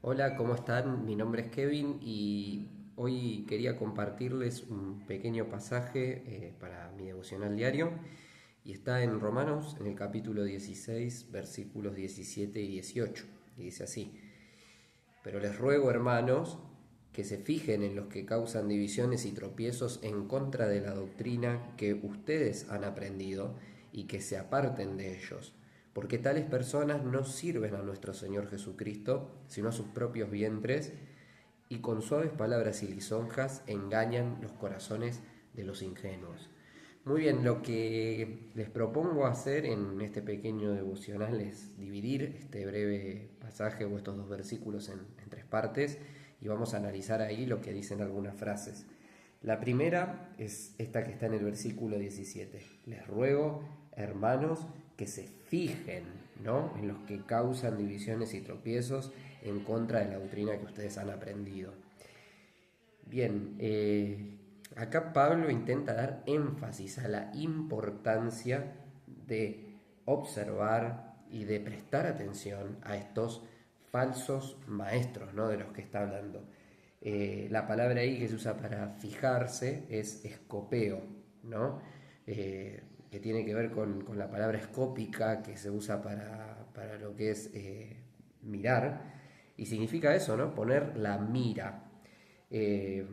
Hola, ¿cómo están? Mi nombre es Kevin y hoy quería compartirles un pequeño pasaje para mi devocional diario y está en Romanos en el capítulo 16 versículos 17 y 18 y dice así: Pero les ruego, hermanos, que se fijen en los que causan divisiones y tropiezos en contra de la doctrina que ustedes han aprendido y que se aparten de ellos, porque tales personas no sirven a nuestro Señor Jesucristo, sino a sus propios vientres, y con suaves palabras y lisonjas engañan los corazones de los ingenuos. Muy bien, lo que les propongo hacer en este pequeño devocional es dividir este breve pasaje o estos dos versículos en tres partes y vamos a analizar ahí lo que dicen algunas frases. La primera es esta que está en el versículo 17. Les ruego, hermanos, que se fijen, ¿no?, en los que causan divisiones y tropiezos en contra de la doctrina que ustedes han aprendido. Bien, acá Pablo intenta dar énfasis a la importancia de observar y de prestar atención a estos falsos maestros, ¿no?, de los que está hablando. La palabra ahí que se usa para fijarse es escopeo, ¿no? Que tiene que ver con la palabra escópica que se usa para lo que es mirar, y significa eso, ¿no? Poner la mira. Eh,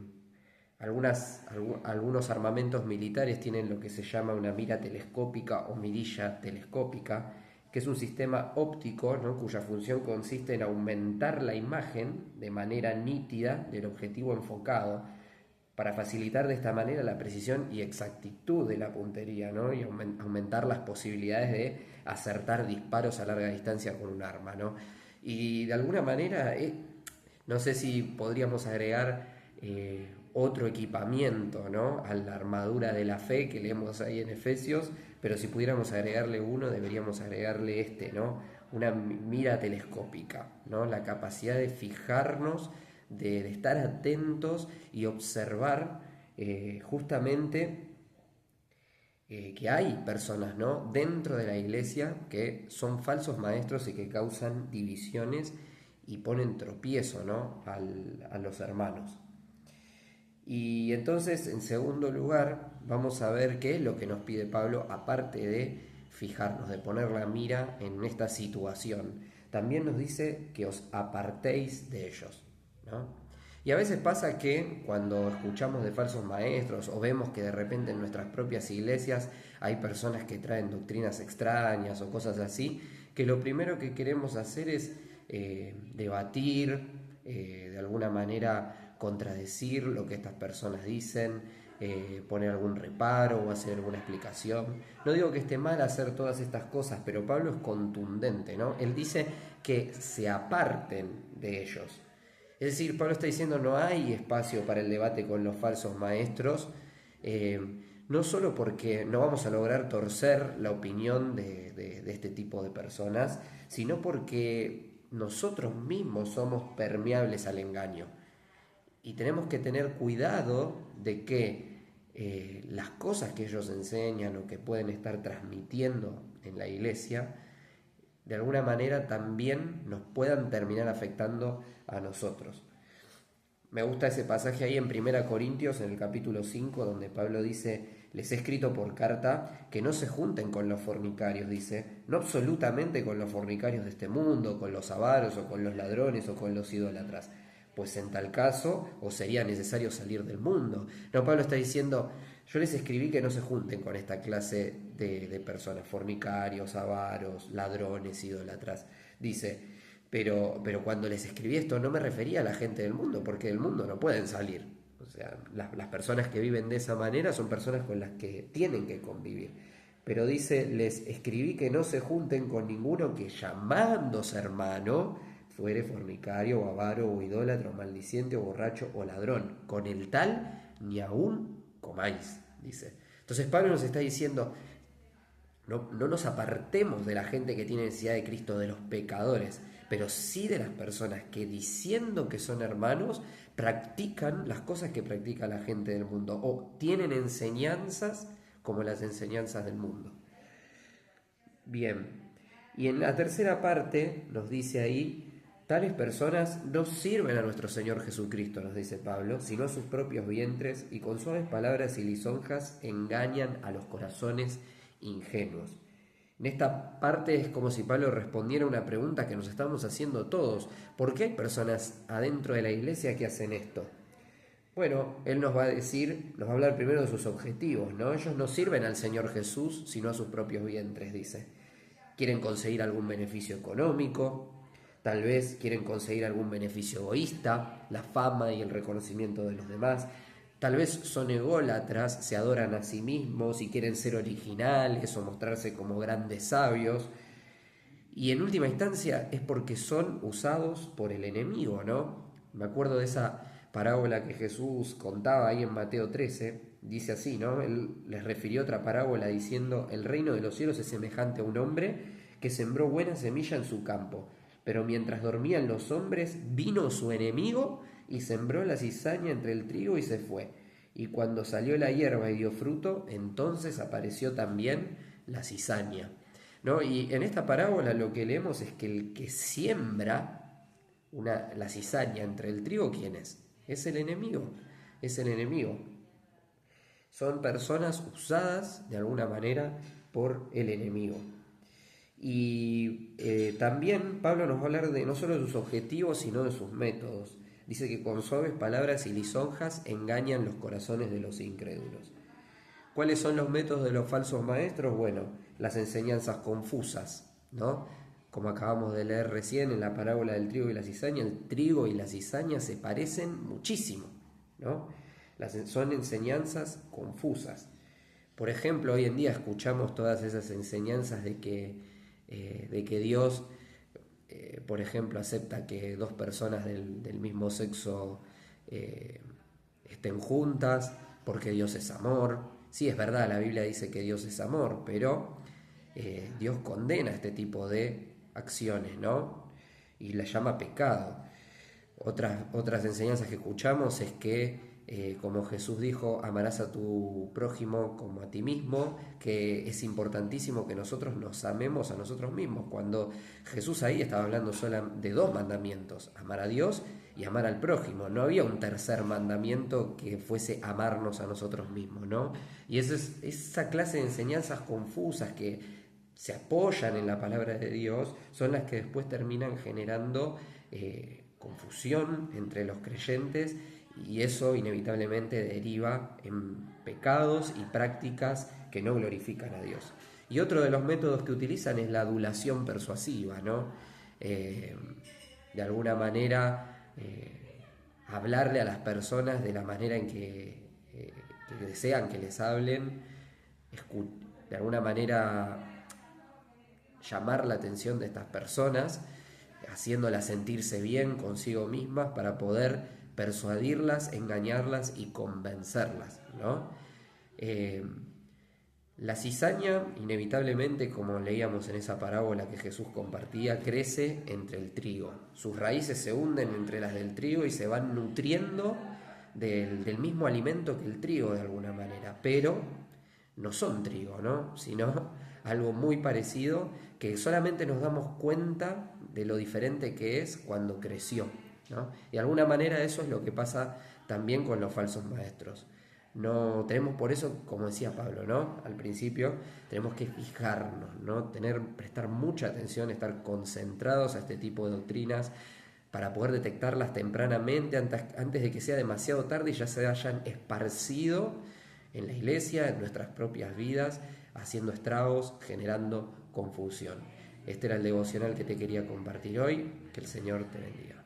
algunos armamentos militares tienen lo que se llama una mira telescópica o mirilla telescópica, que es un sistema óptico, ¿no?, cuya función consiste en aumentar la imagen de manera nítida del objetivo enfocado, para facilitar de esta manera la precisión y exactitud de la puntería, ¿no?, y aumentar las posibilidades de acertar disparos a larga distancia con un arma, ¿no? Y de alguna manera, no sé si podríamos agregar otro equipamiento, ¿no?, a la armadura de la fe que leemos ahí en Efesios, pero si pudiéramos agregarle uno, deberíamos agregarle este, ¿no? Una mira telescópica, ¿no? La capacidad de fijarnos, de estar atentos y observar justamente que hay personas, ¿no?, dentro de la iglesia que son falsos maestros y que causan divisiones y ponen tropiezo, ¿no?, a los hermanos. Y entonces, en segundo lugar, vamos a ver qué es lo que nos pide Pablo, aparte de fijarnos, de poner la mira en esta situación. También nos dice que os apartéis de ellos, ¿no? Y a veces pasa que cuando escuchamos de falsos maestros o vemos que de repente en nuestras propias iglesias hay personas que traen doctrinas extrañas o cosas así, que lo primero que queremos hacer es debatir, de alguna manera contradecir lo que estas personas dicen, poner algún reparo o hacer alguna explicación. No digo que esté mal hacer todas estas cosas, pero Pablo es contundente, ¿no? Él dice que se aparten de ellos. Es decir, Pablo está diciendo no hay espacio para el debate con los falsos maestros, no solo porque no vamos a lograr torcer la opinión de este tipo de personas, sino porque nosotros mismos somos permeables al engaño. Y tenemos que tener cuidado de que las cosas que ellos enseñan o que pueden estar transmitiendo en la iglesia, de alguna manera también nos puedan terminar afectando a nosotros. Me gusta ese pasaje ahí en Primera Corintios, en el capítulo 5, donde Pablo dice: les he escrito por carta que no se junten con los fornicarios, dice, no absolutamente con los fornicarios de este mundo, con los avaros o con los ladrones o con los idólatras, pues en tal caso os sería necesario salir del mundo. No, Pablo está diciendo: yo les escribí que no se junten con esta clase de personas, fornicarios, avaros, ladrones, idólatras. Dice, pero cuando les escribí esto no me refería a la gente del mundo, porque del mundo no pueden salir. O sea, las personas que viven de esa manera son personas con las que tienen que convivir. Pero dice, les escribí que no se junten con ninguno que llamándose hermano fuere fornicario o avaro o idólatra o maldiciente o borracho o ladrón. Con el tal ni aún comáis, dice. Entonces Pablo nos está diciendo, no nos apartemos de la gente que tiene necesidad de Cristo, de los pecadores, pero sí de las personas que, diciendo que son hermanos, practican las cosas que practica la gente del mundo o tienen enseñanzas como las enseñanzas del mundo. Bien, y en la tercera parte nos dice ahí Tales personas no sirven a nuestro Señor Jesucristo, nos dice Pablo, sino a sus propios vientres, y con suaves palabras y lisonjas engañan a los corazones ingenuos. En esta parte es como si Pablo respondiera a una pregunta que nos estamos haciendo todos. ¿Por qué hay personas adentro de la iglesia que hacen esto? Bueno, él nos va a hablar primero de sus objetivos, ¿no? Ellos no sirven al Señor Jesús, sino a sus propios vientres, dice. Quieren conseguir algún beneficio económico, tal vez quieren conseguir algún beneficio egoísta, la fama y el reconocimiento de los demás. Tal vez son ególatras, se adoran a sí mismos y quieren ser originales o mostrarse como grandes sabios. Y en última instancia es porque son usados por el enemigo, ¿no? Me acuerdo de esa parábola que Jesús contaba ahí en Mateo 13, dice así, ¿no? Él les refirió otra parábola diciendo: el reino de los cielos es semejante a un hombre que sembró buena semilla en su campo, pero mientras dormían los hombres, vino su enemigo y sembró la cizaña entre el trigo y se fue. Y cuando salió la hierba y dio fruto, entonces apareció también la cizaña, ¿no? Y en esta parábola lo que leemos es que el que siembra la cizaña entre el trigo, ¿quién es? Es el enemigo, es el enemigo. Son personas usadas de alguna manera por el enemigo. Y también Pablo nos va a hablar de no solo de sus objetivos, sino de sus métodos. Dice que con suaves palabras y lisonjas engañan los corazones de los incrédulos. ¿Cuáles son los métodos de los falsos maestros? Bueno, las enseñanzas confusas, ¿no? Como acabamos de leer recién en la parábola del trigo y la cizaña, el trigo y la cizaña se parecen muchísimo, ¿no? Son enseñanzas confusas. Por ejemplo, hoy en día escuchamos todas esas enseñanzas de que Dios, por ejemplo, acepta que dos personas del mismo sexo estén juntas, porque Dios es amor. Sí, es verdad, la Biblia dice que Dios es amor, pero Dios condena este tipo de acciones, ¿no? Y la llama pecado. Otras enseñanzas que escuchamos es que, como Jesús dijo, amarás a tu prójimo como a ti mismo, que es importantísimo que nosotros nos amemos a nosotros mismos. Cuando Jesús ahí estaba hablando solo de dos mandamientos: amar a Dios y amar al prójimo. No había un tercer mandamiento que fuese amarnos a nosotros mismos, ¿no? Y esa clase de enseñanzas confusas que se apoyan en la palabra de Dios son las que después terminan generando confusión entre los creyentes, y eso inevitablemente deriva en pecados y prácticas que no glorifican a Dios. Y otro de los métodos que utilizan es la adulación persuasiva, ¿no? De alguna manera hablarle a las personas de la manera en que desean que les hablen, de alguna manera llamar la atención de estas personas, haciéndolas sentirse bien consigo mismas para poder persuadirlas, engañarlas y convencerlas, ¿no? La cizaña, inevitablemente, como leíamos en esa parábola que Jesús compartía, crece entre el trigo. Sus raíces se hunden entre las del trigo y se van nutriendo del mismo alimento que el trigo de alguna manera, pero no son trigo, ¿no? Sino algo muy parecido, que solamente nos damos cuenta de lo diferente que es cuando creció, ¿no? Y de alguna manera eso es lo que pasa también con los falsos maestros. No tenemos, por eso, como decía Pablo, ¿no? Al principio, tenemos que fijarnos, ¿no? Prestar mucha atención, estar concentrados a este tipo de doctrinas para poder detectarlas tempranamente, antes de que sea demasiado tarde y ya se hayan esparcido en la iglesia, en nuestras propias vidas, haciendo estragos, generando confusión. Este era el devocional que te quería compartir hoy. Que el Señor te bendiga.